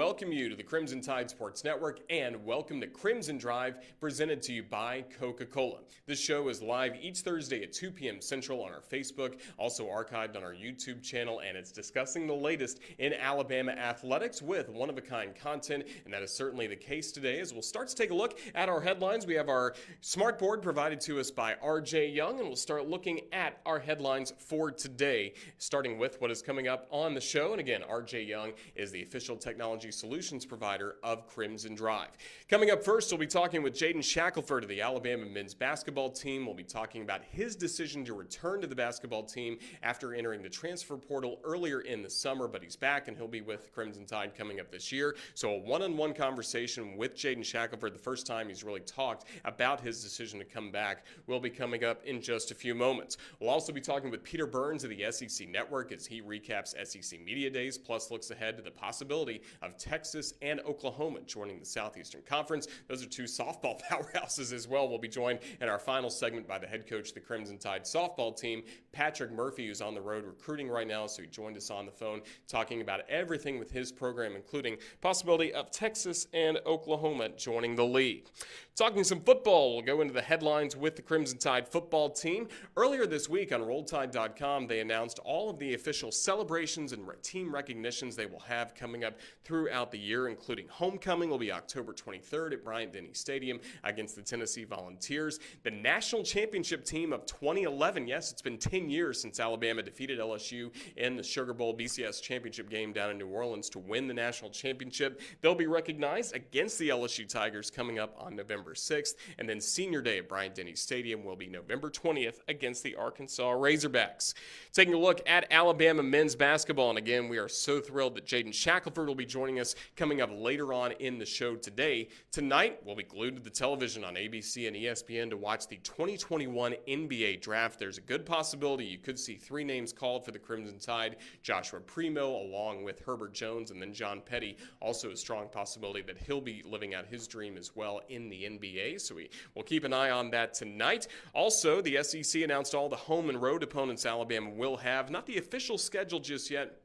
welcome you to the Crimson Tide Sports Network and welcome to Crimson Drive, presented to you by Coca-Cola. This show is live each Thursday at 2 p.m. Central on our Facebook, also archived on our YouTube channel, and it's discussing the latest in Alabama athletics with one-of-a-kind content, and that is certainly the case today. As we'll start to take a look at our headlines, we have our smart board provided to us by RJ Young, and we'll start looking at our headlines for today, starting with what is coming up on the show. And again, RJ Young is the official technology solutions provider of Crimson Drive. Coming up first, we'll be talking with Jaden Shackelford of the Alabama men's basketball team. We'll be talking about his decision to return to the basketball team after entering the transfer portal earlier in the summer, but he's back and he'll be with Crimson Tide coming up this year. So a one-on-one conversation with Jaden Shackelford, the first time he's really talked about his decision to come back, will be coming up in just a few moments. We'll also be talking with Peter Burns of the SEC Network as he recaps SEC Media Days, plus looks ahead to the possibility of Texas and Oklahoma joining the Southeastern Conference. Those are two softball powerhouses as well. We'll be joined in our final segment by the head coach of the Crimson Tide softball team, Patrick Murphy, who's on the road recruiting right now, so he joined us on the phone talking about everything with his program, including possibility of Texas and Oklahoma joining the league. Talking some football, we'll go into the headlines with the Crimson Tide football team. Earlier this week on RollTide.com, they announced all of the official celebrations and team recognitions they will have coming up throughout the year, including homecoming will be October 23rd at Bryant-Denny Stadium against the Tennessee Volunteers. The national championship team of 2011, yes, it's been 10 years since Alabama defeated LSU in the Sugar Bowl BCS championship game down in New Orleans to win the national championship. They'll be recognized against the LSU Tigers coming up on November 6th, and then Senior Day at Bryant-Denny Stadium will be November 20th against the Arkansas Razorbacks. Taking a look at Alabama men's basketball, and again, we are so thrilled that Jaden Shackelford will be joining us coming up later on in the show today. Tonight, we'll be glued to the television on ABC and ESPN to watch the 2021 NBA Draft. There's a good possibility you could see three names called for the Crimson Tide: Joshua Primo along with Herbert Jones, and then John Petty. Also a strong possibility that he'll be living out his dream as well in the NBA, so we'll keep an eye on that tonight. Also, the SEC announced all the home and road opponents Alabama will have. Not the official schedule just yet,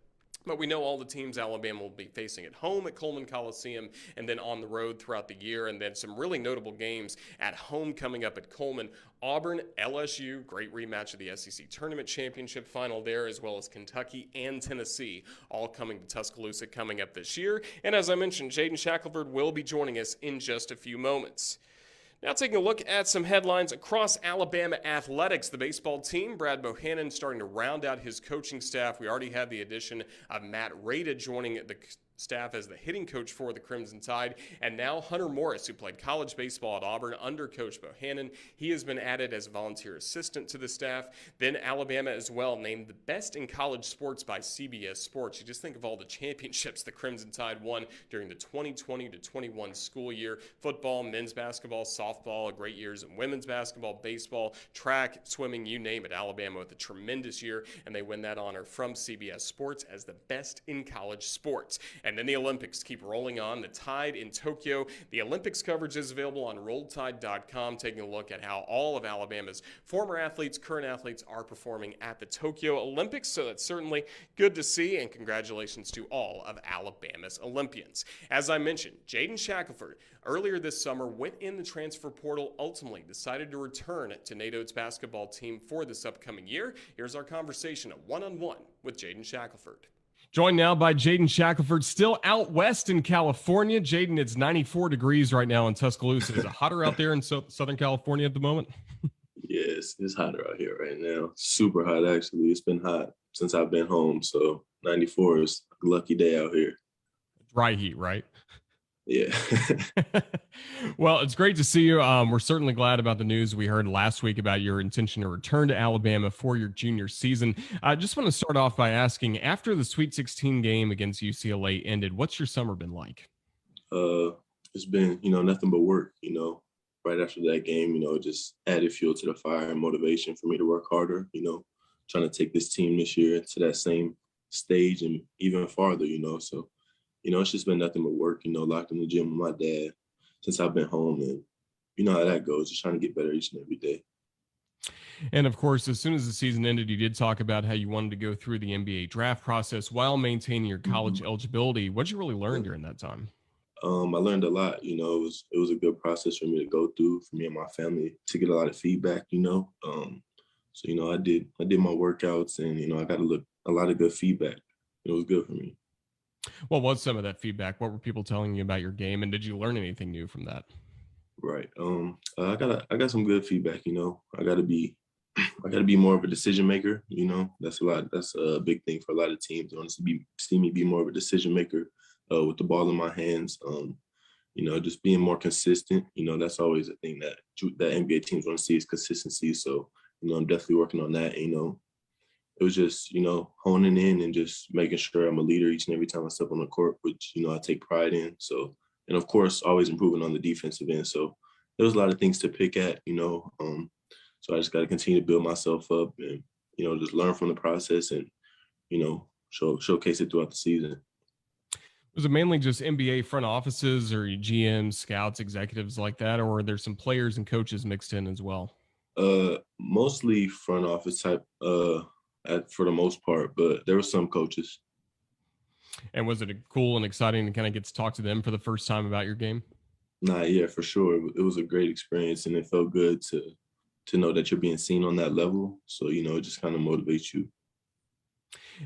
but we know all the teams Alabama will be facing at home at Coleman Coliseum and then on the road throughout the year. And then some really notable games at home coming up at Coleman. Auburn, LSU, great rematch of the SEC Tournament Championship final there, as well as Kentucky and Tennessee, all coming to Tuscaloosa coming up this year. And as I mentioned, Jaden Shackelford will be joining us in just a few moments. Now taking a look at some headlines across Alabama athletics. The baseball team, Brad Bohannon, starting to round out his coaching staff. We already had the addition of Matt Rada joining the staff as the hitting coach for the Crimson Tide, and now Hunter Morris, who played college baseball at Auburn under Coach Bohannon. He has been added as a volunteer assistant to the staff. Then Alabama as well named the best in college sports by CBS Sports. You just think of all the championships the Crimson Tide won during the 2020 to 21 school year. Football, men's basketball, softball, great years in women's basketball, baseball, track, swimming, you name it. Alabama with a tremendous year, and they win that honor from CBS Sports as the best in college sports. And then the Olympics keep rolling on. The Tide in Tokyo. The Olympics coverage is available on RollTide.com, taking a look at how all of Alabama's former athletes, current athletes are performing at the Tokyo Olympics. So that's certainly good to see, and congratulations to all of Alabama's Olympians. As I mentioned, Jaden Shackelford earlier this summer went in the transfer portal, ultimately decided to return to NATO's basketball team for this upcoming year. Here's our conversation, a one-on-one with Jaden Shackelford. Joined now by Jaden Shackelford, still out west in California. Jaden, it's 94 degrees right now in Tuscaloosa. Is it hotter out there in Southern California at the moment? Yes, it's hotter out here right now. Super hot, actually. It's been hot since I've been home. So 94 is a lucky day out here. Dry heat, right? Yeah. Well, it's great to see you. We're certainly glad about the news we heard last week about your intention to return to Alabama for your junior season. I just want to start off by asking, after the Sweet 16 game against UCLA ended, what's your summer been like? It's been, nothing but work, Right after that game, it just added fuel to the fire and motivation for me to work harder, trying to take this team this year to that same stage and even farther, So, it's just been nothing but work, locked in the gym with my dad since I've been home. And you know how that goes, just trying to get better each and every day. And of course, as soon as the season ended, you did talk about how you wanted to go through the NBA draft process while maintaining your Mhm. college eligibility. What'd you really learn Yeah. during that time? I learned a lot. It was a good process for me to go through, for me and my family to get a lot of feedback. So I did my workouts, and I got a lot of good feedback. It was good for me. What was some of that feedback? What were people telling you about your game? And did you learn anything new from that? Right. I got some good feedback. I got to be more of a decision maker. That's a big thing for a lot of teams. They want to see me be more of a decision maker with the ball in my hands. Just being more consistent. That's always a thing that NBA teams want to see is consistency. So I'm definitely working on that. It was just honing in and just making sure I'm a leader each and every time I step on the court, which I take pride in. So, and of course, always improving on the defensive end. So there was a lot of things to pick at. So I just got to continue to build myself up and just learn from the process and showcase it throughout the season. Was it mainly just NBA front offices or GMs, scouts, executives like that? Or were there some players and coaches mixed in as well? Mostly front office type, for the most part, but there were some coaches. And was it cool and exciting to kind of get to talk to them for the first time about your game? Nah, yeah, for sure. It was a great experience, and it felt good to know that you're being seen on that level. So it just kind of motivates you.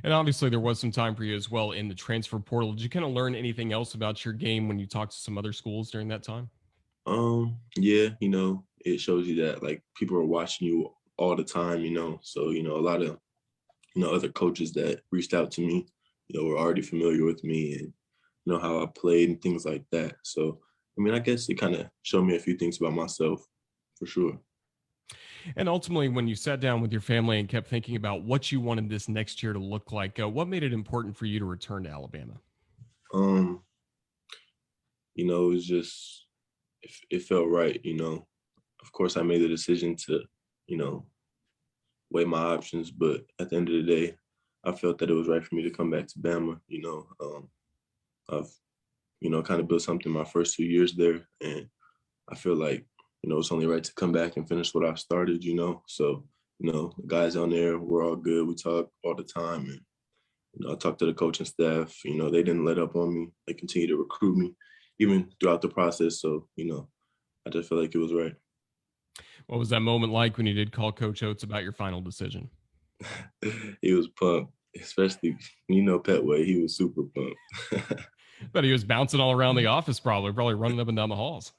And obviously, there was some time for you as well in the transfer portal. Did you kind of learn anything else about your game when you talked to some other schools during that time? Yeah, it shows you that like people are watching you all the time. So a lot of other coaches that reached out to me, were already familiar with me and how I played and things like that. So I guess it kind of showed me a few things about myself, for sure. And ultimately, when you sat down with your family and kept thinking about what you wanted this next year to look like, what made it important for you to return to Alabama? Um, it was just it felt right. Of course, I made the decision to you know weigh my options, but at the end of the day, I felt that it was right for me to come back to Bama. I've kind of built something my first 2 years there, and I feel like it's only right to come back and finish what I started. So the guys on there, we're all good. We talk all the time, and I talked to the coaching staff. They didn't let up on me. They continued to recruit me even throughout the process. So I just feel like it was right. What was that moment like when you did call Coach Oates about your final decision? He was pumped, especially Petway. He was super pumped. But he was bouncing all around the office, probably running up and down the halls.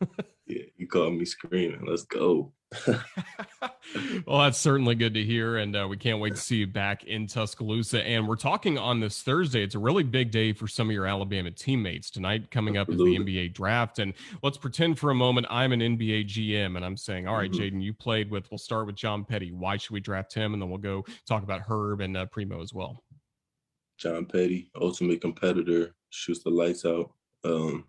Yeah, he called me screaming, "Let's go!" Well, that's certainly good to hear, and we can't wait to see you back in Tuscaloosa. And we're talking on this Thursday. It's a really big day for some of your Alabama teammates. Tonight, coming up, is the Absolutely. NBA draft, and let's pretend for a moment I'm an NBA GM, and I'm saying, "All right, hmm Jaden, you played with." We'll start with John Petty. Why should we draft him? And then we'll go talk about Herb and Primo as well. John Petty, ultimate competitor, shoots the lights out.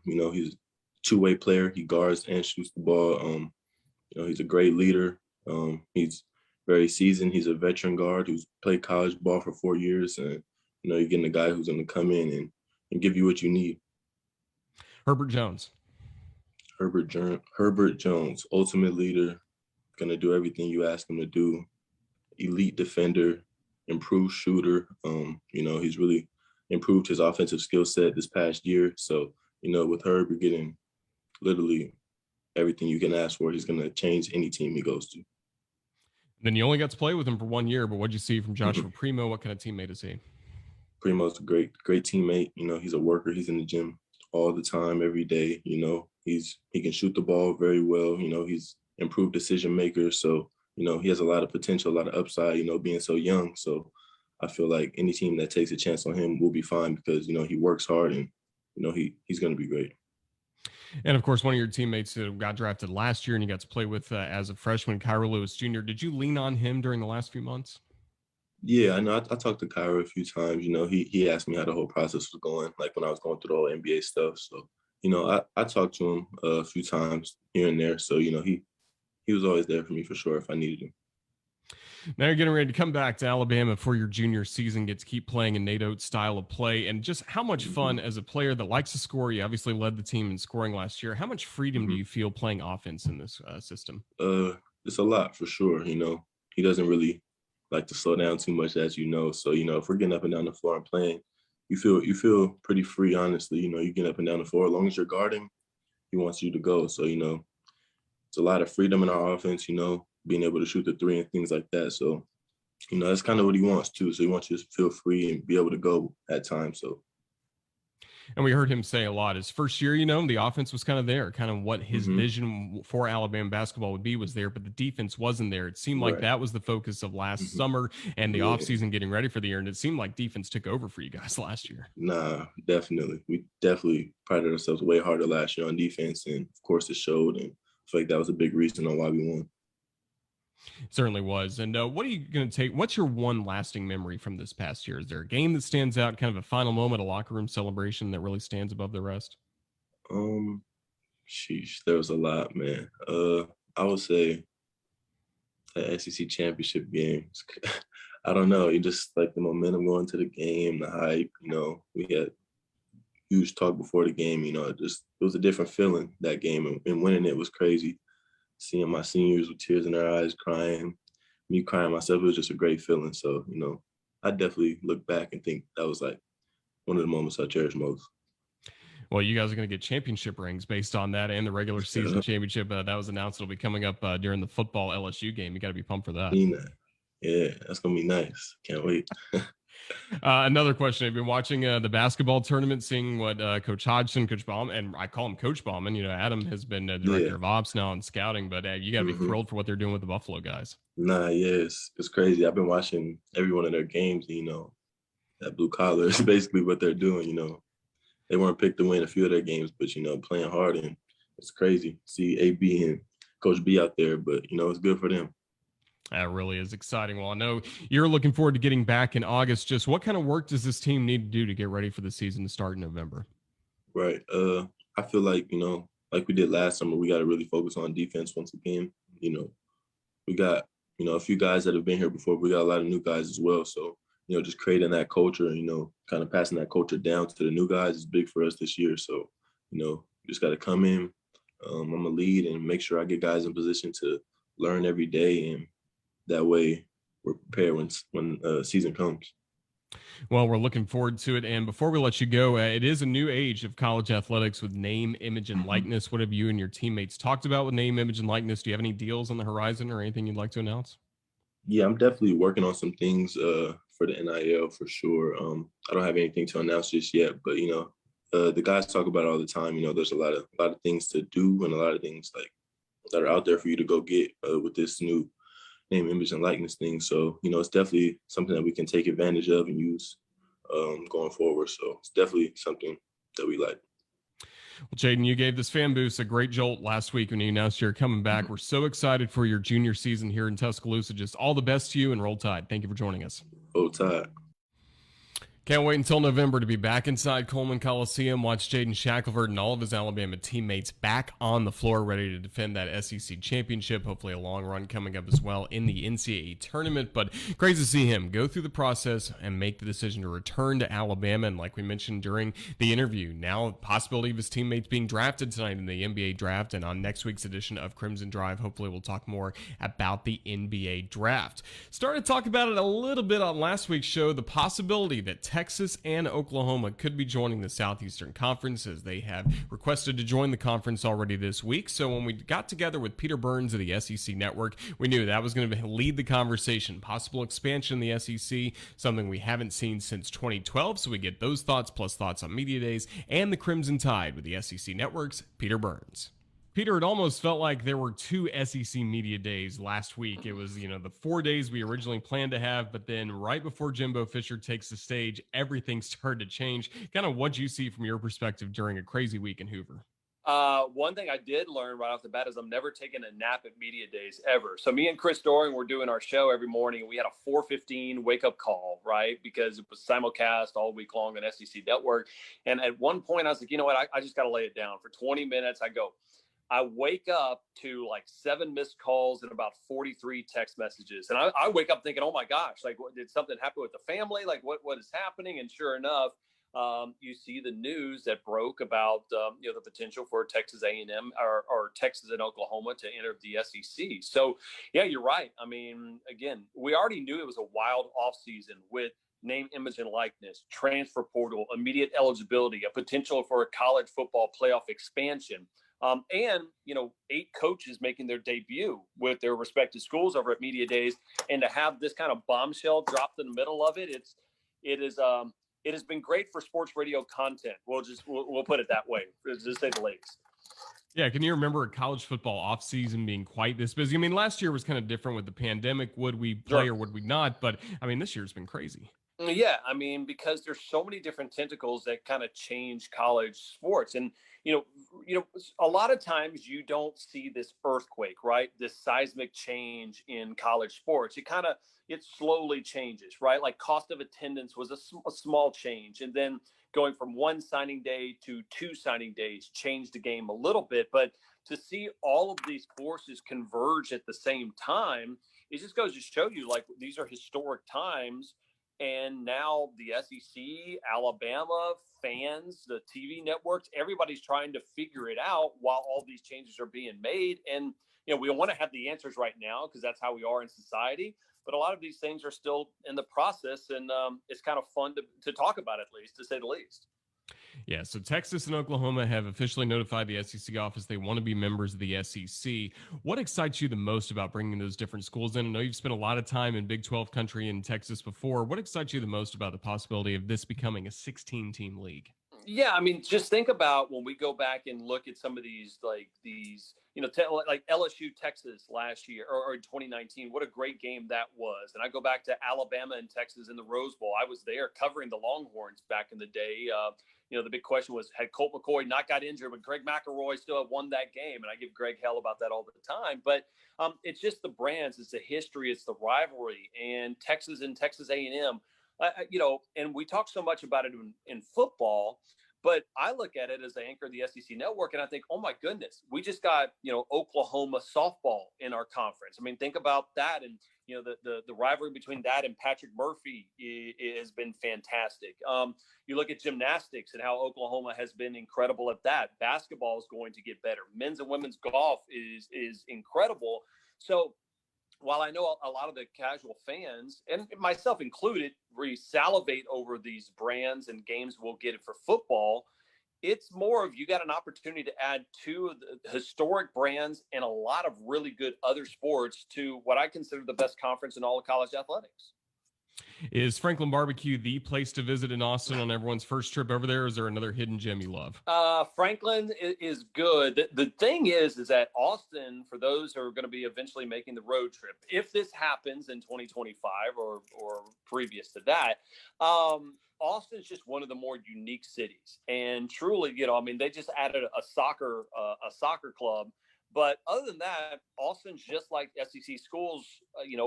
He's a two-way player. He guards and shoots the ball. He's a great leader. He's very seasoned. He's a veteran guard who's played college ball for 4 years, and you're getting a guy who's going to come in and give you what you need. Herbert Jones. Herbert Jones, ultimate leader, going to do everything you ask him to do. Elite defender, improved shooter. He's really improved his offensive skill set this past year. So, with Herb, you're getting literally everything you can ask for. He's going to change any team he goes to. Then you only got to play with him for 1 year, but what'd you see from Mhm. Joshua Primo? What kind of teammate is he? Primo's a great teammate. He's a worker. He's in the gym all the time, every day. He can shoot the ball very well. He's improved decision maker. So, he has a lot of potential, a lot of upside, being so young. So I feel like any team that takes a chance on him will be fine because, he works hard and, he's gonna be great. And of course, one of your teammates who got drafted last year and you got to play with as a freshman, Kyra Lewis Jr. Did you lean on him during the last few months? Yeah, I know. I talked to Kyra a few times. He asked me how the whole process was going, like when I was going through the whole NBA stuff. So, I talked to him a few times here and there. So, he was always there for me for sure if I needed him. Now you're getting ready to come back to Alabama for your junior season, get to keep playing in Nate Oates' style of play. And just how much hmm fun as a player that likes to score? You obviously led the team in scoring last year. How much freedom do hmm you feel playing offense in this system? Uh, it's a lot for sure. he doesn't really like to slow down too much, as you know. So, if we're getting up and down the floor and playing, you feel pretty free, honestly. You get up and down the floor. As long as you're guarding, he wants you to go. So, it's a lot of freedom in our offense, being able to shoot the three and things like that. So, that's kind of what he wants too. So he wants you to feel free and be able to go at times. So. And we heard him say a lot. His first year, the offense was kind of there, kind of what his vision for Alabama basketball would be was there, but the defense wasn't there. It seemed like that was the focus of last summer and the offseason getting ready for the year. And it seemed like defense took over for you guys last year. Nah, definitely. We definitely prided ourselves way harder last year on defense. And of course it showed. And I feel like that was a big reason on why we won. Certainly was. And what are you going to take? What's your one lasting memory from this past year? Is there a game that stands out, kind of a final moment, a locker room celebration that really stands above the rest? Sheesh, there was a lot, man. I would say the SEC championship games. I don't know. You just like the momentum going to the game, the hype. We had huge talk before the game. It was a different feeling that game, and winning it was crazy. Seeing my seniors with tears in their eyes, crying, me crying myself, it was just a great feeling. So, I definitely look back and think that was like one of the moments I cherish most. Well, you guys are going to get championship rings based on that and the regular season championship. That was announced. It'll be coming up during the football LSU game. You got to be pumped for that. Yeah, that's going to be nice. Can't wait. Another question. I've been watching the basketball tournament, seeing what Coach Hodgson, Coach Bauman, and I call him Coach Bauman. Adam has been director of ops now and scouting, but you got to be thrilled for what they're doing with the Buffalo guys. Nah, yeah, it's crazy. I've been watching every one of their games. That blue collar is basically what they're doing. They weren't picked to win a few of their games, but playing hard, and it's crazy. See AB and Coach B out there, but it's good for them. That really is exciting. Well, I know you're looking forward to getting back in August. Just what kind of work does this team need to do to get ready for the season to start in November? Right. I feel like, like we did last summer, we got to really focus on defense once again. We got, a few guys that have been here before. We got a lot of new guys as well. So, just creating that culture, kind of passing that culture down to the new guys is big for us this year. So, just got to come in. I'm going to lead and make sure I get guys in position to learn every day, and that way we're prepared when season comes. Well, we're looking forward to it. And before we let you go, it is a new age of college athletics with name, image, and likeness. What have you and your teammates talked about with name, image, and likeness? Do you have any deals on the horizon or anything you'd like to announce? Yeah, I'm definitely working on some things for the NIL for sure. I don't have anything to announce just yet, but the guys talk about it all the time. There's a lot of things to do and a lot of things like that are out there for you to go get with this new name, image, and likeness thing. So, it's definitely something that we can take advantage of and use going forward. So it's definitely something that we like. Well, Jaden, you gave this fan boost a great jolt last week when you announced you're coming back. We're so excited for your junior season here in Tuscaloosa. Just all the best to you, and Roll Tide. Thank you for joining us. Roll Tide. Can't wait until November to be back inside Coleman Coliseum, watch Jaden Shackelford and all of his Alabama teammates back on the floor ready to defend that SEC championship. Hopefully a long run coming up as well in the NCAA tournament, but crazy to see him go through the process and make the decision to return to Alabama. And like we mentioned during the interview, now possibility of his teammates being drafted tonight in the NBA draft, and on next week's edition of Crimson Drive, hopefully we'll talk more about the NBA draft. Started to talk about it a little bit on last week's show, the possibility that Texas and Oklahoma could be joining the Southeastern Conference, as they have requested to join the conference already this week. So when we got together with Peter Burns of the SEC Network, we knew that was going to lead the conversation. Possible expansion in the SEC, something we haven't seen since 2012. So we get those thoughts plus thoughts on Media Days and the Crimson Tide with the SEC Network's Peter Burns. Peter, it almost felt like there were two SEC Media Days last week. It was, the 4 days we originally planned to have, but then right before Jimbo Fisher takes the stage, everything started to change. Kind of what you see from your perspective during a crazy week in Hoover. One thing I did learn right off the bat is I'm never taking a nap at Media Days ever. So me and Chris Doring were doing our show every morning, and we had a 4:15 wake-up call, right? Because it was simulcast all week long on SEC Network. And at one point I was like, you know what? I just got to lay it down. For 20 minutes, I wake up to like 7 missed calls and about 43 text messages. And I wake up thinking, oh my gosh, like, did something happen with the family? Like what is happening? And sure enough, you see the news that broke about the potential for Texas A&M or Texas and Oklahoma to enter the SEC. So yeah, you're right. I mean, again, we already knew it was a wild offseason with name, image, and likeness, transfer portal, immediate eligibility, a potential for a college football playoff expansion. And 8 coaches making their debut with their respective schools over at media days, and to have this kind of bombshell dropped in the middle of it, it has been great for sports radio content. We'll put it that way, to say the least. Yeah, can you remember a college football offseason being quite this busy? I mean, last year was kind of different with the pandemic. Would we play or would we not? But I mean, this year's been crazy. Yeah, I mean, because there's so many different tentacles that kind of change college sports, and a lot of times you don't see this earthquake, right? This seismic change in college sports. It slowly changes, right? Like cost of attendance was a small change, and then going from 1 signing day to 2 signing days changed the game a little bit. But to see all of these forces converge at the same time, it just goes to show you, like, these are historic times. And now the SEC, Alabama, fans, the TV networks, everybody's trying to figure it out while all these changes are being made. And, we want to have the answers right now because that's how we are in society. But a lot of these things are still in the process. And it's kind of fun to talk about, at least, to say the least. Yeah, so Texas and Oklahoma have officially notified the SEC office they want to be members of the SEC. What excites you the most about bringing those different schools in? I know you've spent a lot of time in Big 12 country in Texas before. What excites you the most about the possibility of this becoming a 16-team league? Yeah, I mean, just think about when we go back and look at some of these, like LSU Texas last year or in 2019. What a great game that was. And I go back to Alabama and Texas in the Rose Bowl. I was there covering the Longhorns back in the day. The big question was, had Colt McCoy not got injured, but Greg McElroy still had won that game? And I give Greg hell about that all the time. But it's just the brands, it's the history, it's the rivalry. And Texas A&M, and we talk so much about it in football, but I look at it as the anchor of the SEC network, and I think, oh my goodness, we just got, Oklahoma softball in our conference. I mean, think about that. And, the rivalry between that and Patrick Murphy has been fantastic. You look at gymnastics and how Oklahoma has been incredible at that. Basketball is going to get better. Men's and women's golf is incredible. So while I know a lot of the casual fans, and myself included, we salivate over these brands and games we'll get it for football, it's more of you got an opportunity to add 2 of the historic brands and a lot of really good other sports to what I consider the best conference in all of college athletics. Is Franklin Barbecue the place to visit in Austin on everyone's first trip over there? Or is there another hidden gem you love? Franklin is good. The thing is that Austin, for those who are going to be eventually making the road trip, if this happens in 2025 or previous to that, Austin's just one of the more unique cities. And truly, they just added a soccer club. But other than that, Austin's just like SEC schools,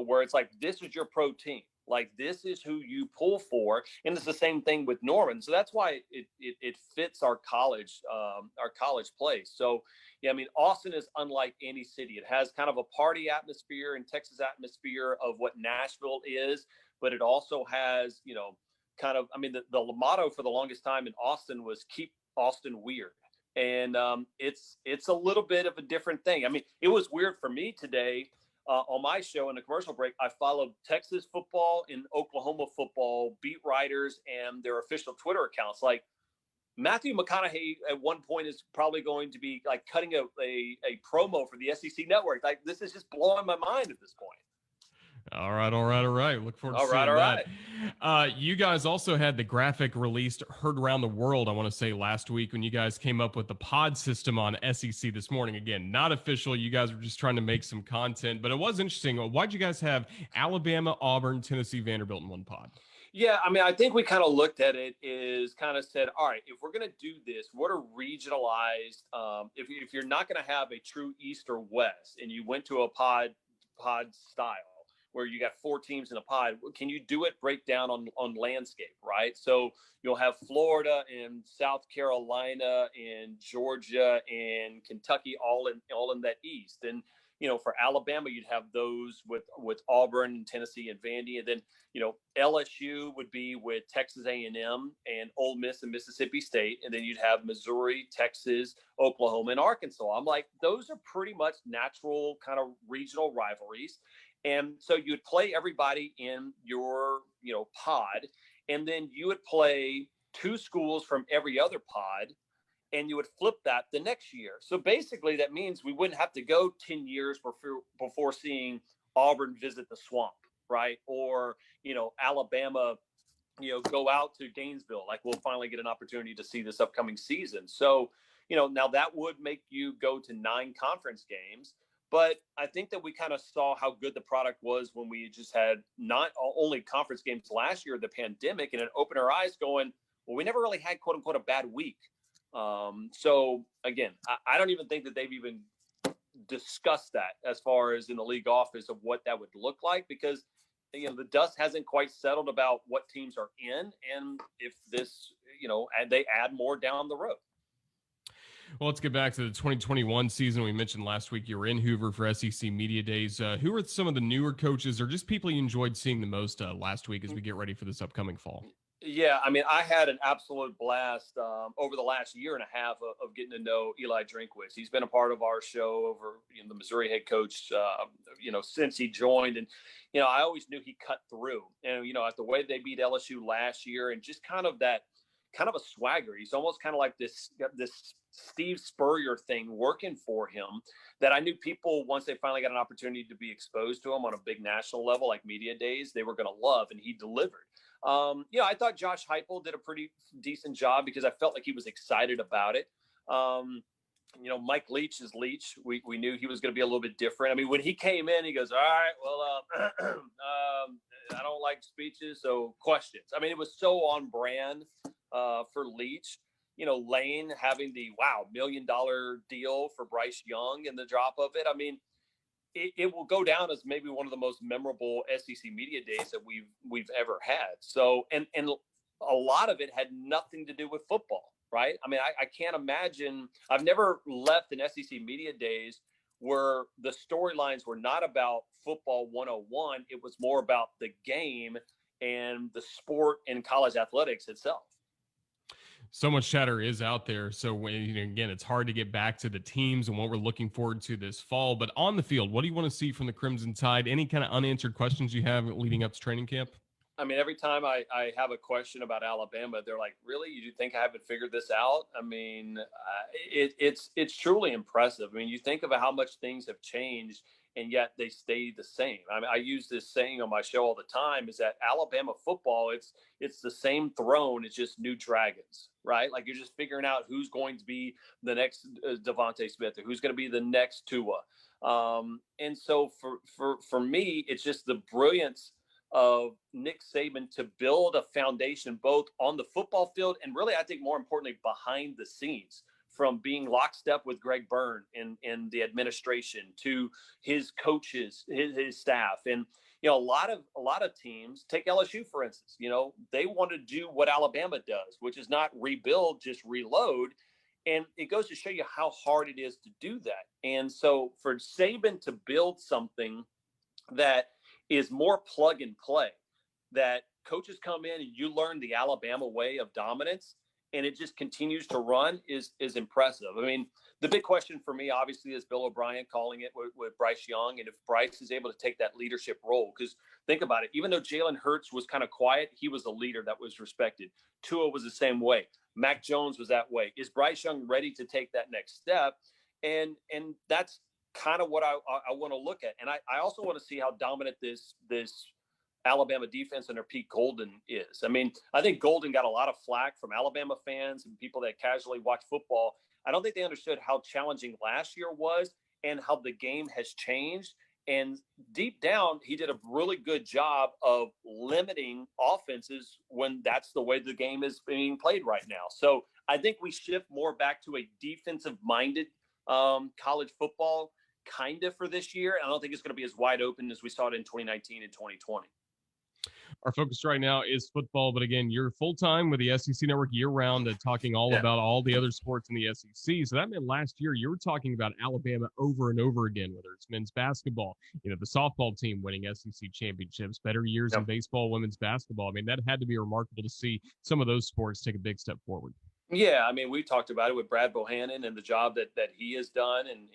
where it's like, this is your pro team. Like, this is who you pull for. And it's the same thing with Norman. So that's why it fits our college place. So, yeah, I mean, Austin is unlike any city. It has kind of a party atmosphere and Texas atmosphere of what Nashville is, but it also has, the motto for the longest time in Austin was keep Austin weird. And it's a little bit of a different thing. I mean, it was weird for me today. On my show in the commercial break, I followed Texas football and Oklahoma football beat writers and their official Twitter accounts. Like, Matthew McConaughey at one point is probably going to be like cutting a promo for the SEC network. Like, this is just blowing my mind at this point. All right. Look forward to seeing that. You guys also had the graphic released, heard around the world, I want to say last week, when you guys came up with the pod system on SEC this morning. Again, not official. You guys were just trying to make some content, but it was interesting. Why'd you guys have Alabama, Auburn, Tennessee, Vanderbilt in one pod? Yeah, I mean, I think we kind of looked at it is kind of said, all right, if we're going to do this, what are regionalized, if you're not going to have a true East or West and you went to a pod style, where you got 4 teams in a pod, can you do it break down on landscape, right? So you'll have Florida and South Carolina and Georgia and Kentucky all in that East. And, for Alabama, you'd have those with Auburn and Tennessee and Vandy. And then, LSU would be with Texas A&M and Ole Miss and Mississippi State. And then you'd have Missouri, Texas, Oklahoma, and Arkansas. I'm like, those are pretty much natural kind of regional rivalries. And so you'd play everybody in your, pod, and then you would play 2 schools from every other pod, and you would flip that the next year. So basically that means we wouldn't have to go 10 years before seeing Auburn visit the Swamp, right? Or, Alabama, go out to Gainesville. Like, we'll finally get an opportunity to see this upcoming season. So, now that would make you go to 9 conference games. But I think that we kind of saw how good the product was when we just had not only conference games last year, the pandemic, and it opened our eyes going, well, we never really had, quote unquote, a bad week. So again, I don't even think that they've even discussed that as far as in the league office of what that would look like, because the dust hasn't quite settled about what teams are in, and if this, and they add more down the road. Well, let's get back to the 2021 season. We mentioned last week you were in Hoover for SEC Media Days. Who are some of the newer coaches or just people you enjoyed seeing the most last week as we get ready for this upcoming fall? Yeah, I mean, I had an absolute blast over the last year and a half of getting to know Eli Drinkwitz. He's been a part of our show over, the Missouri head coach, since he joined. And, I always knew he cut through. And, at the way they beat LSU last year, and just kind of a swagger. He's almost kind of like this Steve Spurrier thing working for him that I knew people, once they finally got an opportunity to be exposed to him on a big national level, like Media Days, they were going to love, and he delivered. I thought Josh Heupel did a pretty decent job because I felt like he was excited about it. Mike Leach is Leach. We knew he was going to be a little bit different. I mean, when he came in, he goes, all right, well, I don't like speeches, so questions. I mean, it was so on brand for Leach. Lane having the $1 million deal for Bryce Young and the drop of it. I mean, it will go down as maybe one of the most memorable SEC Media Days that we've ever had. So, and a lot of it had nothing to do with football, right? I mean, I can't imagine. I've never left an SEC Media Days where the storylines were not about football 101. It was more about the game and the sport and college athletics itself. So much chatter is out there. So again, it's hard to get back to the teams and what we're looking forward to this fall. But on the field, what do you want to see from the Crimson Tide? Any kind of unanswered questions you have leading up to training camp? I mean, every time I have a question about Alabama, they're like, really? You think I haven't figured this out? I mean, it's truly impressive. I mean, you think about how much things have changed, and yet they stay the same. I mean, I use this saying on my show all the time, is that Alabama football, it's the same throne. It's just new dragons, right? Like, you're just figuring out who's going to be the next Devontae Smith, or who's going to be the next Tua. And so for me, it's just the brilliance of Nick Saban to build a foundation both on the football field and really, I think more importantly, behind the scenes, from being lockstep with Greg Byrne in the administration to his coaches, his staff. And, a lot of teams, take LSU, for instance, they want to do what Alabama does, which is not rebuild, just reload. And it goes to show you how hard it is to do that. And so for Saban to build something that is more plug and play, that coaches come in and you learn the Alabama way of dominance, and it just continues to run, is impressive. I mean, the big question for me, obviously, is Bill O'Brien calling it with Bryce Young, and if Bryce is able to take that leadership role. Because think about it, even though Jalen Hurts was kind of quiet, he was a leader that was respected. Tua was the same way. Mac Jones was that way. Is Bryce Young ready to take that next step? And that's kind of what I want to look at. And I also want to see how dominant this Alabama defense under Pete Golden is. I mean, I think Golden got a lot of flack from Alabama fans and people that casually watch football. I don't think they understood how challenging last year was and how the game has changed. And deep down, he did a really good job of limiting offenses when that's the way the game is being played right now. So I think we shift more back to a defensive-minded college football kind of for this year. I don't think it's going to be as wide open as we saw it in 2019 and 2020. Our focus right now is football, but again, you're full-time with the SEC Network year-round, talking all about all the other sports in the SEC. So that meant last year you were talking about Alabama over and over again, whether it's men's basketball, the softball team winning SEC championships, better years in baseball, women's basketball. I mean, that had to be remarkable to see some of those sports take a big step forward. Yeah, I mean, we talked about it with Brad Bohannon and the job that he has done, and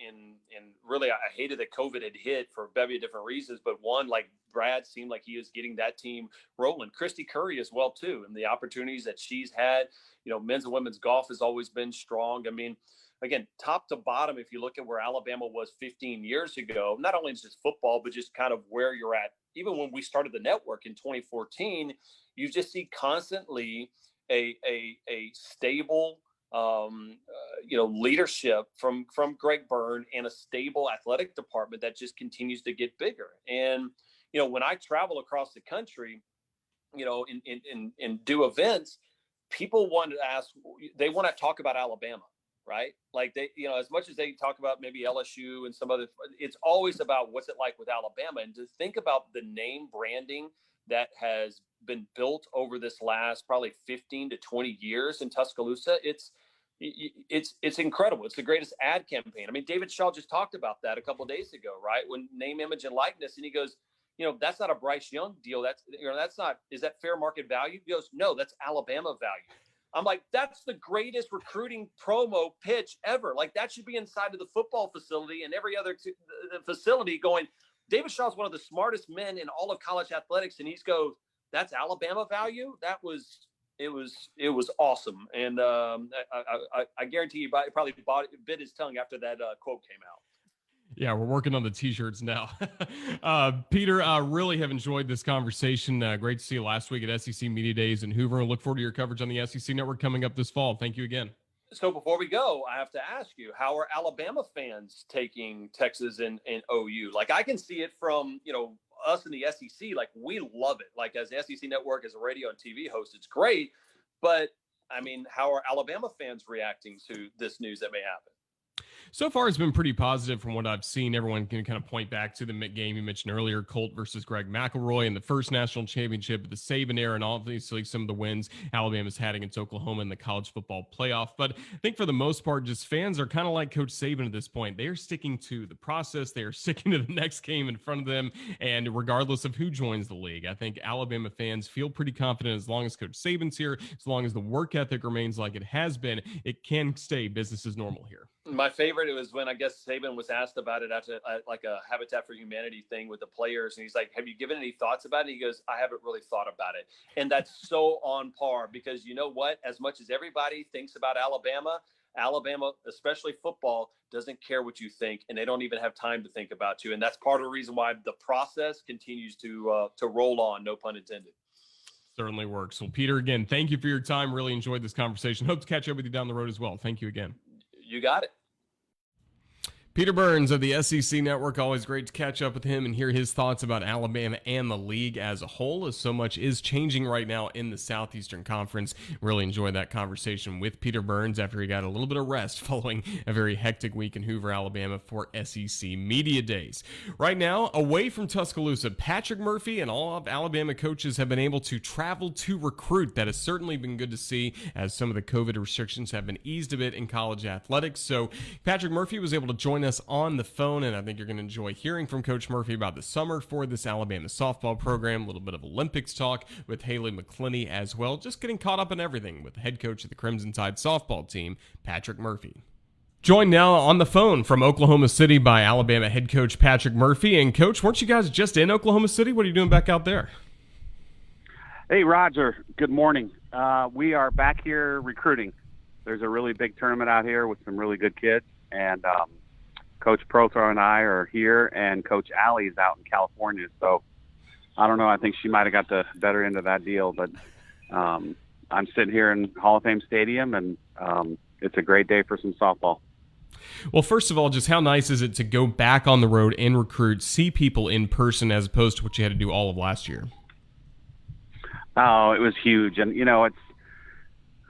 really, I hated that COVID had hit for a bevy of different reasons, but one, like Brad seemed like he was getting that team rolling. Christy Curry as well too, and the opportunities that she's had. Men's and women's golf has always been strong. I mean, again, top to bottom, if you look at where Alabama was 15 years ago, not only just football, but just kind of where you're at. Even when we started the network in 2014, you just see constantly a stable, leadership from Greg Byrne and a stable athletic department that just continues to get bigger. And, when I travel across the country, and do events, people want to talk about Alabama, right? Like they, as much as they talk about maybe LSU and some other, it's always about what's it like with Alabama. And to think about the name branding that has been built over this last probably 15 to 20 years in Tuscaloosa, it's incredible. It's the greatest ad campaign. I mean, David Shaw just talked about that a couple of days ago, right? When name, image, and likeness, and he goes, that's not a Bryce Young deal. That's not, is that fair market value? He goes, no, that's Alabama value. I'm like, that's the greatest recruiting promo pitch ever. Like that should be inside of the football facility and every other facility going, David Shaw's one of the smartest men in all of college athletics. And he goes, that's Alabama value. It was awesome. And I guarantee you probably bit his tongue after that quote came out. Yeah, we're working on the t-shirts now. Peter, really have enjoyed this conversation. Great to see you last week at SEC Media Days in Hoover. Look forward to your coverage on the SEC Network coming up this fall. Thank you again. So before we go, I have to ask you, how are Alabama fans taking Texas and OU? Like I can see it from, us in the SEC, like we love it. Like as the SEC Network, as a radio and TV host, it's great. But I mean, how are Alabama fans reacting to this news that may happen? So far, it's been pretty positive from what I've seen. Everyone can kind of point back to the game you mentioned earlier, Colt versus Greg McElroy in the first national championship, the Saban era, and obviously some of the wins Alabama's had against Oklahoma in the college football playoff. But I think for the most part, just fans are kind of like Coach Saban at this point. They are sticking to the process. They are sticking to the next game in front of them. And regardless of who joins the league, I think Alabama fans feel pretty confident as long as Coach Saban's here, as long as the work ethic remains like it has been, it can stay business as normal here. My favorite was when I guess Saban was asked about it after like a Habitat for Humanity thing with the players. And he's like, have you given any thoughts about it? He goes, I haven't really thought about it. And that's so on par because you know what? As much as everybody thinks about Alabama, especially football, doesn't care what you think. And they don't even have time to think about you. And that's part of the reason why the process continues to roll on, no pun intended. Certainly works. Well, Peter, again, thank you for your time. Really enjoyed this conversation. Hope to catch up with you down the road as well. Thank you again. You got it. Peter Burns of the SEC Network, always great to catch up with him and hear his thoughts about Alabama and the league as a whole, as so much is changing right now in the Southeastern Conference. Really enjoyed that conversation with Peter Burns after he got a little bit of rest following a very hectic week in Hoover, Alabama for SEC Media Days. Right now, away from Tuscaloosa, Patrick Murphy and all of Alabama coaches have been able to travel to recruit. That has certainly been good to see as some of the COVID restrictions have been eased a bit in college athletics. So Patrick Murphy was able to join us on the phone, and I think you're going to enjoy hearing from Coach Murphy about the summer for this Alabama softball program, a little bit of Olympics talk with Haley McClinney as well, just getting caught up in everything with the head coach of the Crimson Tide softball team, Patrick Murphy. Joined now on the phone from Oklahoma City by Alabama head coach Patrick Murphy. And Coach, weren't you guys just in Oklahoma City? What are you doing back out there? Hey, Roger. Good morning. We are back here recruiting. There's a really big tournament out here with some really good kids, and Coach Prothro and I are here, and Coach Allie is out in California. So I don't know. I think she might have got the better end of that deal. But I'm sitting here in Hall of Fame Stadium, and it's a great day for some softball. Well, first of all, just how nice is it to go back on the road and recruit, see people in person as opposed to what you had to do all of last year? Oh, it was huge. And,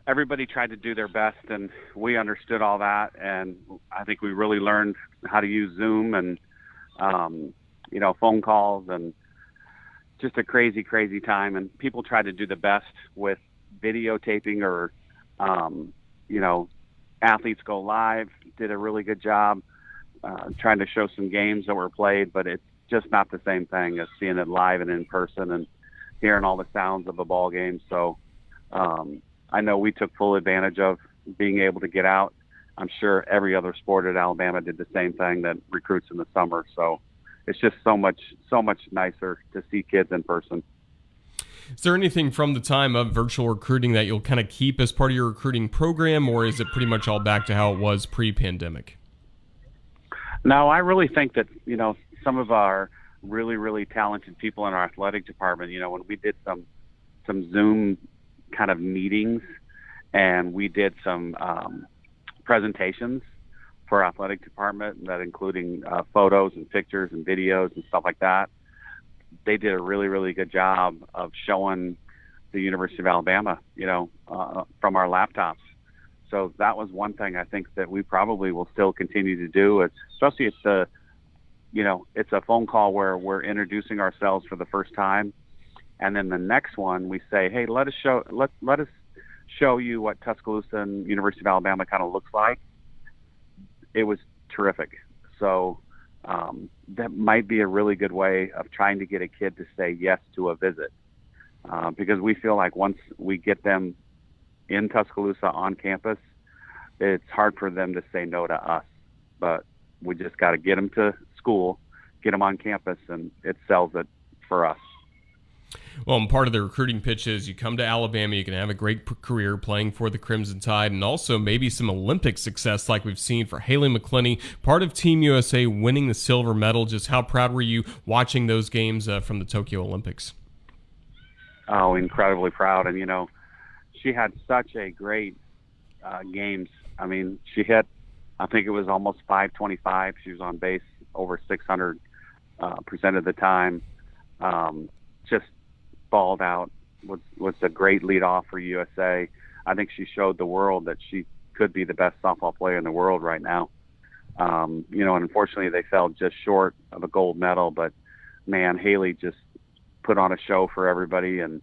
everybody tried to do their best, and we understood all that. And I think we really learned how to use Zoom and, phone calls and just a crazy, crazy time. And people tried to do the best with videotaping or, athletes go live, did a really good job trying to show some games that were played, but it's just not the same thing as seeing it live and in person and hearing all the sounds of a ball game. So I know we took full advantage of being able to get out. I'm sure every other sport at Alabama did the same thing, that recruits in the summer. So it's just so much nicer to see kids in person. Is there anything from the time of virtual recruiting that you'll kind of keep as part of your recruiting program, or is it pretty much all back to how it was pre-pandemic? No, I really think that, some of our really, really talented people in our athletic department, when we did some Zoom kind of meetings and we did some presentations for our athletic department, that including photos and pictures and videos and stuff like that, they did a really, really good job of showing the University of Alabama, from our laptops. So that was one thing I think that we probably will still continue to do, especially it's a phone call where we're introducing ourselves for the first time. And then the next one we say, hey, let us show you what Tuscaloosa and University of Alabama kind of looks like. It was terrific. So that might be a really good way of trying to get a kid to say yes to a visit, because we feel like once we get them in Tuscaloosa on campus, it's hard for them to say no to us. But we just got to get them to school, get them on campus, and it sells it for us. Well, and part of the recruiting pitch is you come to Alabama, you can have a great career playing for the Crimson Tide, and also maybe some Olympic success like we've seen for Haley McClenny, part of Team USA winning the silver medal. Just how proud were you watching those games from the Tokyo Olympics? Oh, incredibly proud. And, she had such a great games. I mean, she hit, I think it was almost 525. She was on base over 600% of the time. Just balled out, was a great lead off for USA. I think she showed the world that she could be the best softball player in the world right now. And unfortunately they fell just short of a gold medal, but man, Haley just put on a show for everybody. And,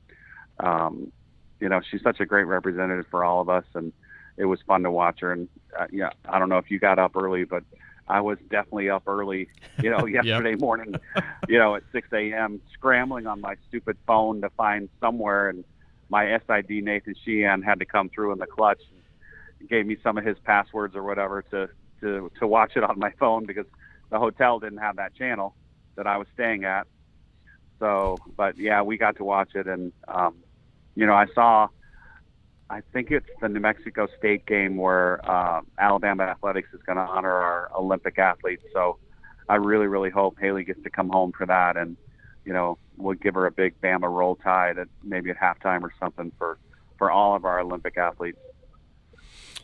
she's such a great representative for all of us, and it was fun to watch her. And I don't know if you got up early, but I was definitely up early, yesterday morning, at 6 a.m., scrambling on my stupid phone to find somewhere. And my SID, Nathan Sheehan, had to come through in the clutch and gave me some of his passwords or whatever to watch it on my phone, because the hotel didn't have that channel that I was staying at. So, but yeah, we got to watch it. And, I think it's the New Mexico State game where Alabama Athletics is going to honor our Olympic athletes. So I really, really hope Haley gets to come home for that. And, we'll give her a big Bama roll tide maybe at halftime or something for all of our Olympic athletes.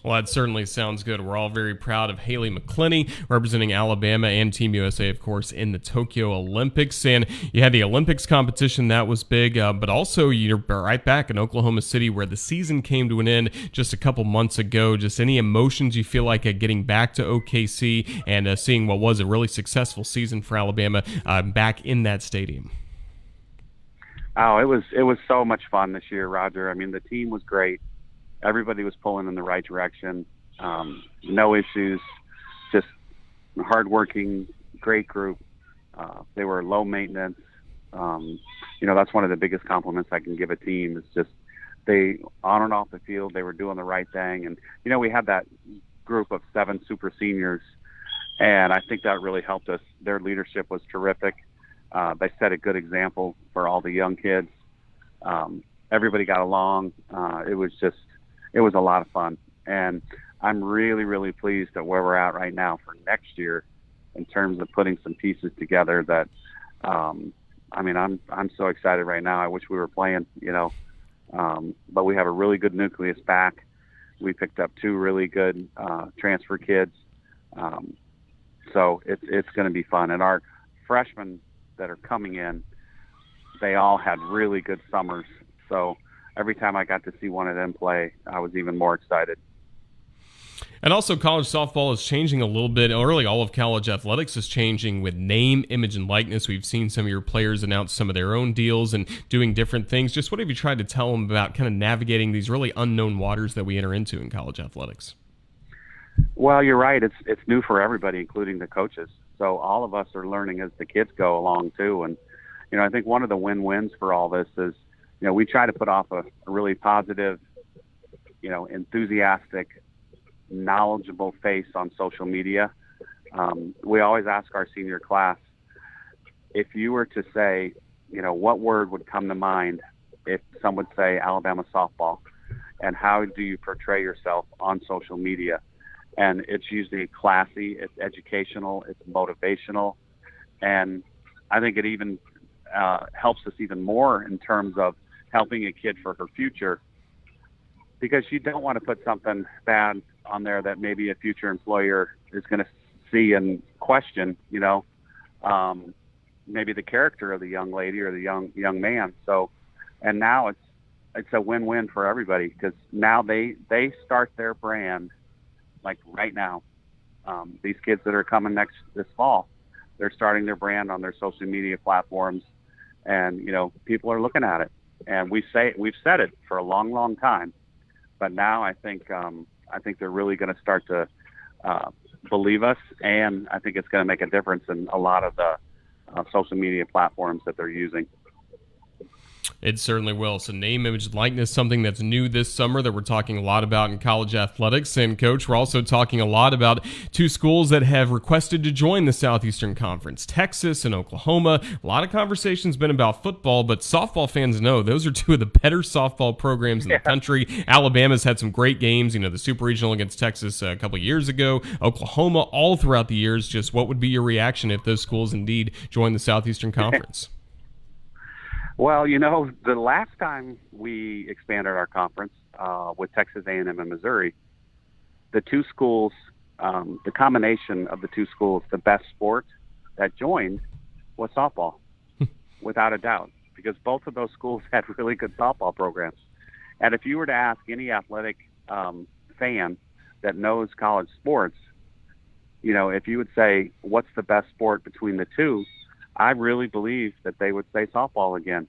Well, that certainly sounds good. We're all very proud of Haley McClenny, representing Alabama and Team USA, of course, in the Tokyo Olympics. And you had the Olympics competition. That was big. But also, you're right back in Oklahoma City, where the season came to an end just a couple months ago. Just any emotions you feel like getting back to OKC and seeing what was a really successful season for Alabama back in that stadium? Oh, it was so much fun this year, Roger. I mean, the team was great. Everybody was pulling in the right direction. No issues, just hardworking, great group. They were low maintenance. That's one of the biggest compliments I can give a team, is just they, on and off the field, they were doing the right thing. And, we had that group of 7 super seniors, and I think that really helped us. Their leadership was terrific. They set a good example for all the young kids. Everybody got along. It was a lot of fun, and I'm really, really pleased at where we're at right now for next year in terms of putting some pieces together that, I'm so excited right now. I wish we were playing, but we have a really good nucleus back. We picked up 2 really good transfer kids. So it's going to be fun. And our freshmen that are coming in, they all had really good summers. So every time I got to see one of them play, I was even more excited. And also, college softball is changing a little bit. Really, all of college athletics is changing with name, image, and likeness. We've seen some of your players announce some of their own deals and doing different things. Just what have you tried to tell them about kind of navigating these really unknown waters that we enter into in college athletics? Well, you're right. It's new for everybody, including the coaches. So all of us are learning as the kids go along too. And I think one of the win-wins for all this is, we try to put off a really positive, enthusiastic, knowledgeable face on social media. We always ask our senior class, if you were to say, what word would come to mind if someone would say Alabama softball, and how do you portray yourself on social media? And it's usually classy, it's educational, it's motivational, and I think it even helps us even more in terms of helping a kid for her future, because you don't want to put something bad on there that maybe a future employer is going to see and question, maybe the character of the young lady or the young man. So, and now it's a win-win for everybody, because now they start their brand like right now. These kids that are coming this fall, they're starting their brand on their social media platforms, and people are looking at it. And we've said it for a long, long time, but now I think they're really going to start to believe us, and I think it's going to make a difference in a lot of the social media platforms that they're using. It certainly will. So name, image, likeness, something that's new this summer that we're talking a lot about in college athletics. And, Coach, we're also talking a lot about two schools that have requested to join the Southeastern Conference, Texas and Oklahoma. A lot of conversation's been about football, but softball fans know those are two of the better softball programs in the country. Alabama's had some great games, the Super Regional against Texas a couple years ago. Oklahoma all throughout the years. Just what would be your reaction if those schools indeed join the Southeastern Conference? Well, the last time we expanded our conference with Texas A&M and Missouri, the two schools, the combination of the two schools, the best sport that joined was softball, without a doubt, because both of those schools had really good softball programs. And if you were to ask any athletic fan that knows college sports, if you would say, what's the best sport between the two, I really believe that they would say softball again.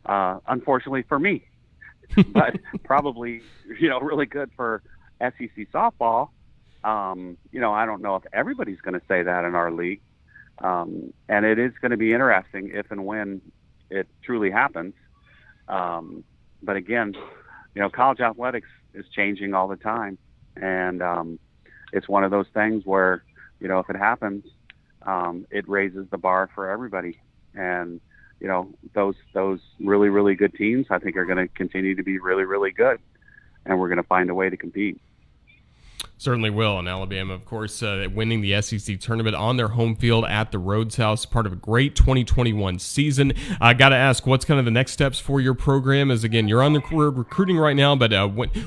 Unfortunately for me, but probably, really good for SEC softball. I don't know if everybody's going to say that in our league. And it is going to be interesting if and when it truly happens. But again, college athletics is changing all the time. And it's one of those things where, if it happens, it raises the bar for everybody. And, those really, really good teams, I think, are going to continue to be really, really good. And we're going to find a way to compete. Certainly will. And Alabama, of course, winning the SEC tournament on their home field at the Rhodes House, part of a great 2021 season. I got to ask, what's kind of the next steps for your program? As again, you're on the recruiting right now, but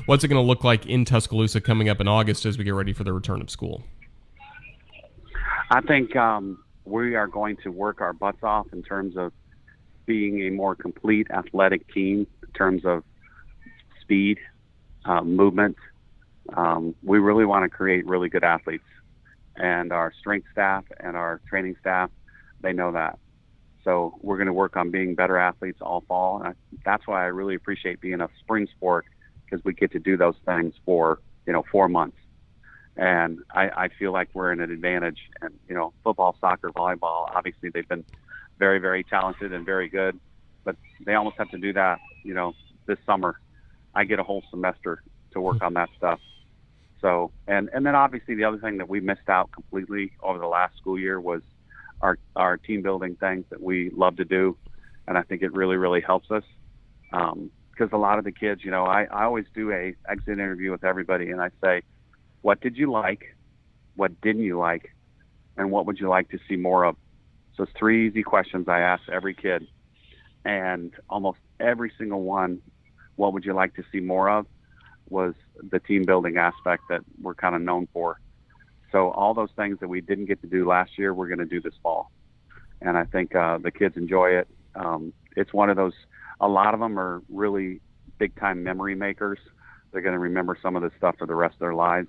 what's it going to look like in Tuscaloosa coming up in August as we get ready for the return of school? I think we are going to work our butts off in terms of being a more complete athletic team in terms of speed, movement. We really want to create really good athletes, and our strength staff and our training staff, they know that. So we're going to work on being better athletes all fall. And that's why I really appreciate being a spring sport, because we get to do those things for, 4 months. And I feel like we're in an advantage. And, football, soccer, volleyball, obviously they've been very, very talented and very good, but they almost have to do that, this summer. I get a whole semester to work on that stuff. So, and then obviously the other thing that we missed out completely over the last school year was our team building things that we love to do. And I think it really, really helps us. Because a lot of the kids, I always do a exit interview with everybody, and I say, what did you like? What didn't you like? And what would you like to see more of? So it's 3 easy questions I ask every kid. And almost every single one, what would you like to see more of, was the team building aspect that we're kind of known for. So all those things that we didn't get to do last year, we're going to do this fall. And I think the kids enjoy it. It's one of those, a lot of them are really big time memory makers. They're going to remember some of this stuff for the rest of their lives.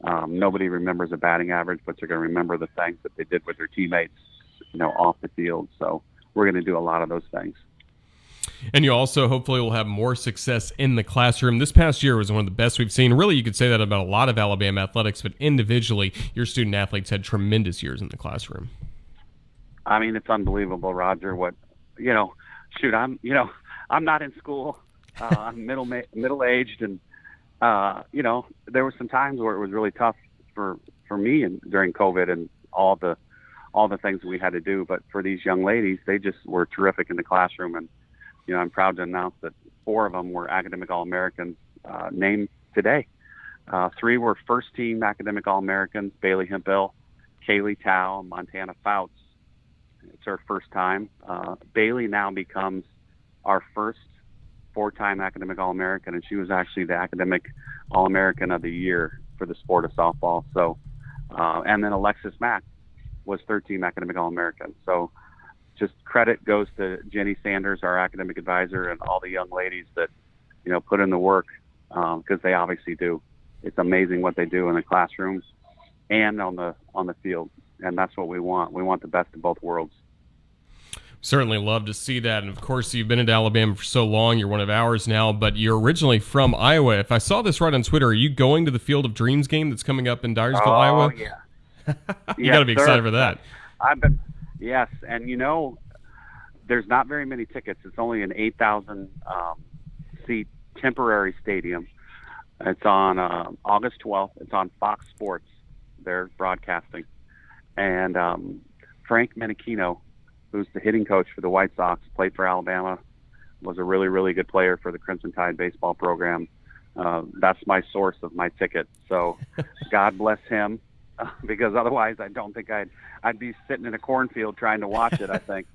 Nobody remembers a batting average, but they're going to remember the things that they did with their teammates, off the field. So we're going to do a lot of those things. And you also hopefully will have more success in the classroom. This past year was one of the best we've seen. Really, you could say that about a lot of Alabama athletics, but individually, your student athletes had tremendous years in the classroom. I mean, it's unbelievable, Roger. I'm not in school. I'm middle-aged, and there were some times where it was really tough for me and during COVID and all the things we had to do. But for these young ladies, they just were terrific in the classroom, and I'm proud to announce that 4 of them were academic All-Americans named today. 3 were first-team academic All-Americans: Bailey Hemphill, Kaylee Tao, and Montana Fouts. It's her first time. Bailey now becomes our first 4-time academic All-American, and she was actually the academic All-American of the year for the sport of softball. So, and then Alexis Mack was 3rd-team academic All-American. So just credit goes to Jenny Sanders, our academic advisor, and all the young ladies that, put in the work, because they obviously do. It's amazing what they do in the classrooms and on the field, and that's what we want. We want the best of both worlds. Certainly love to see that. And of course, you've been in Alabama for so long. You're one of ours now, but you're originally from Iowa. If I saw this right on Twitter, are you going to the Field of Dreams game that's coming up in Dyersville, Iowa? Oh, yeah. You got to be excited for that. Yes. And there's not very many tickets. It's only an 8,000 seat temporary stadium. It's on August 12th. It's on Fox Sports. They're broadcasting. And Frank Menachino, who's the hitting coach for the White Sox, played for Alabama, was a really, really good player for the Crimson Tide baseball program. That's my source of my ticket. So God bless him, because otherwise I don't think I'd be sitting in a cornfield trying to watch it, I think.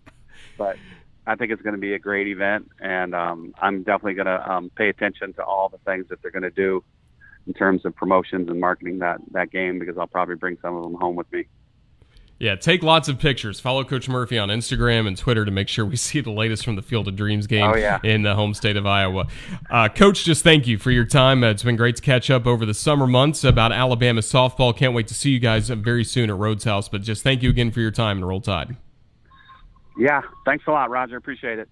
But I think it's going to be a great event, and I'm definitely going to pay attention to all the things that they're going to do in terms of promotions and marketing that game, because I'll probably bring some of them home with me. Yeah, take lots of pictures. Follow Coach Murphy on Instagram and Twitter to make sure we see the latest from the Field of Dreams game in the home state of Iowa. Coach, just thank you for your time. It's been great to catch up over the summer months about Alabama softball. Can't wait to see you guys very soon at Rhodes House. But just thank you again for your time, and Roll Tide. Yeah, thanks a lot, Roger. Appreciate it.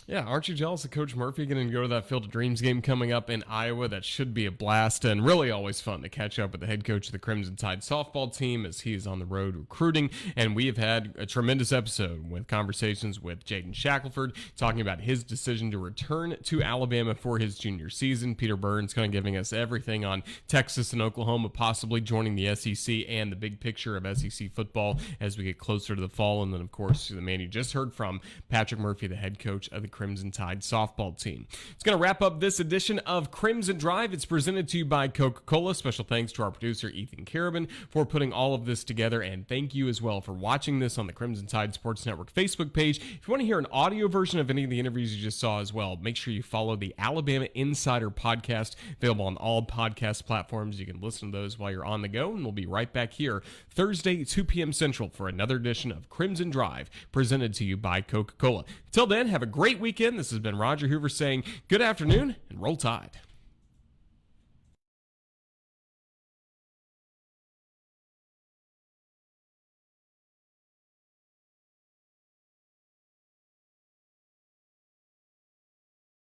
Yeah, aren't you jealous of Coach Murphy getting to go to that Field of Dreams game coming up in Iowa? That should be a blast, and really always fun to catch up with the head coach of the Crimson Tide softball team as he is on the road recruiting. And we have had a tremendous episode with conversations with Jaden Shackelford, talking about his decision to return to Alabama for his junior season. Peter Burns kind of giving us everything on Texas and Oklahoma possibly joining the SEC and the big picture of SEC football as we get closer to the fall. And then, of course, the man you just heard from, Patrick Murphy, the head coach of the Crimson Tide softball team. It's going to wrap up this edition of Crimson Drive. It's presented to you by Coca-Cola. Special thanks to our producer, Ethan Carabin, for putting all of this together. And thank you as well for watching this on the Crimson Tide Sports Network Facebook page. If you want to hear an audio version of any of the interviews you just saw as well, make sure you follow the Alabama Insider podcast, available on all podcast platforms. You can listen to those while you're on the go, and we'll be right back here Thursday, 2 p.m. Central for another edition of Crimson Drive, presented to you by Coca-Cola. Until then, have a great weekend. This has been Roger Hoover saying good afternoon and Roll Tide.